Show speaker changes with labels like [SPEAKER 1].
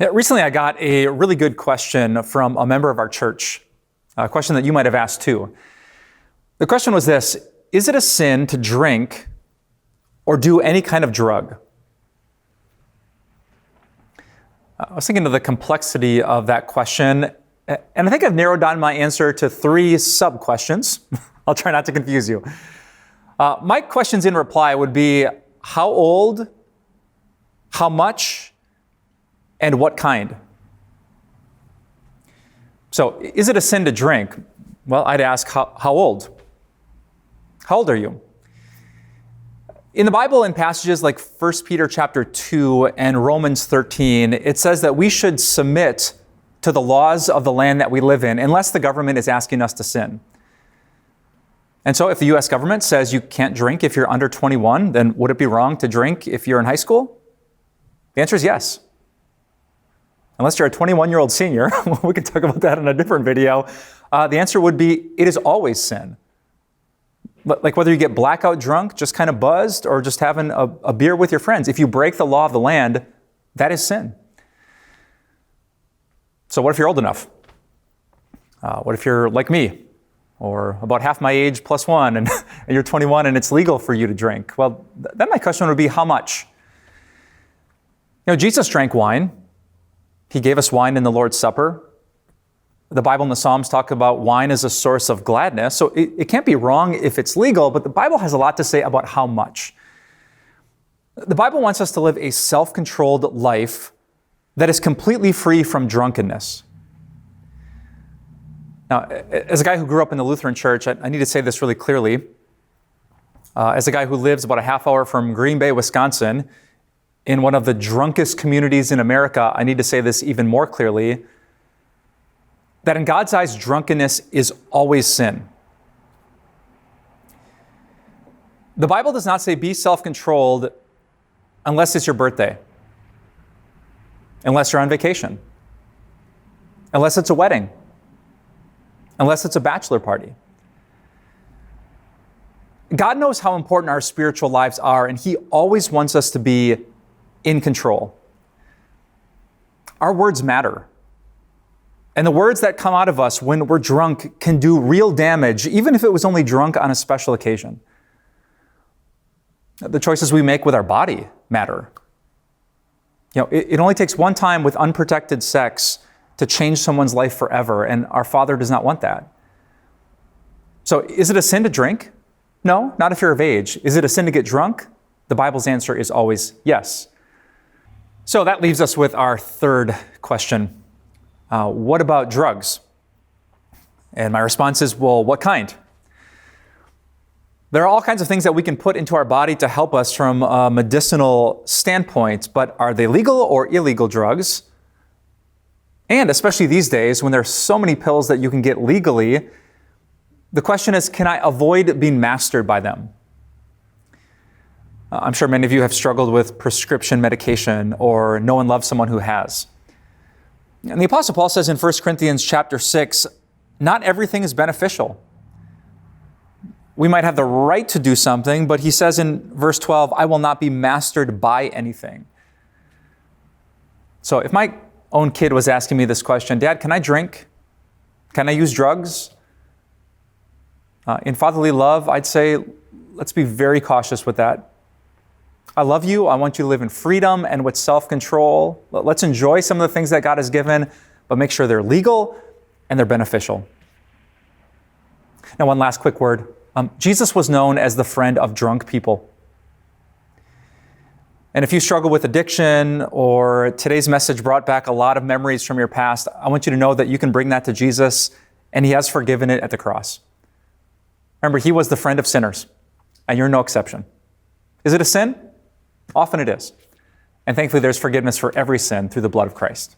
[SPEAKER 1] Yeah, recently, I got a really good question from a member of our church, a question that you might have asked too. The question was this: is it a sin to drink or do any kind of drug? I was thinking of the complexity of that question, and I think I've narrowed down my answer to 3 sub-questions. I'll try not to confuse you. My questions in reply would be: how old, how much, and what kind? So, is it a sin to drink? Well, I'd ask, how old? How old are you? In the Bible, in passages like 1 Peter chapter 2 and Romans 13, it says that we should submit to the laws of the land that we live in, unless the government is asking us to sin. And so if the U.S. government says you can't drink if you're under 21, then would it be wrong to drink if you're in high school? The answer is yes. Unless you're a 21-year-old senior, we can talk about that in a different video. The answer would be, it is always sin. Like whether you get blackout drunk, just kind of buzzed, or just having a beer with your friends. If you break the law of the land, that is sin. So what if you're old enough? What if you're like me, or about half my age plus 1, and you're 21 and it's legal for you to drink? Well, then my question would be, how much? Jesus drank wine. He gave us wine in the Lord's Supper. The Bible and the Psalms talk about wine as a source of gladness. So it can't be wrong if it's legal, but the Bible has a lot to say about how much. The Bible wants us to live a self-controlled life that is completely free from drunkenness. Now, as a guy who grew up in the Lutheran Church, I need to say this really clearly. As a guy who lives about a half hour from Green Bay, Wisconsin, in one of the drunkest communities in America, I need to say this even more clearly, that in God's eyes, drunkenness is always sin. The Bible does not say be self-controlled unless it's your birthday, unless you're on vacation, unless it's a wedding, unless it's a bachelor party. God knows how important our spiritual lives are, and He always wants us to be in control. Our words matter. And the words that come out of us when we're drunk can do real damage, even if it was only drunk on a special occasion. The choices we make with our body matter. It only takes one time with unprotected sex to change someone's life forever, and our Father does not want that. So is it a sin to drink? No, not if you're of age. Is it a sin to get drunk? The Bible's answer is always yes. So that leaves us with our third question. What about drugs? And my response is, well, what kind? There are all kinds of things that we can put into our body to help us from a medicinal standpoint, but are they legal or illegal drugs? And especially these days, when there are so many pills that you can get legally, the question is, can I avoid being mastered by them? I'm sure many of you have struggled with prescription medication or know and love someone who has. And the Apostle Paul says in 1 Corinthians chapter 6, not everything is beneficial. We might have the right to do something, but he says in verse 12, I will not be mastered by anything. So if my own kid was asking me this question, Dad, can I drink? Can I use drugs? In fatherly love, I'd say, let's be very cautious with that. I love you. I want you to live in freedom and with self-control. Let's enjoy some of the things that God has given, but make sure they're legal and they're beneficial. Now, one last quick word. Jesus was known as the friend of drunk people. And if you struggle with addiction or today's message brought back a lot of memories from your past, I want you to know that you can bring that to Jesus and He has forgiven it at the cross. Remember, He was the friend of sinners, and you're no exception. Is it a sin? Often it is. And thankfully, there's forgiveness for every sin through the blood of Christ.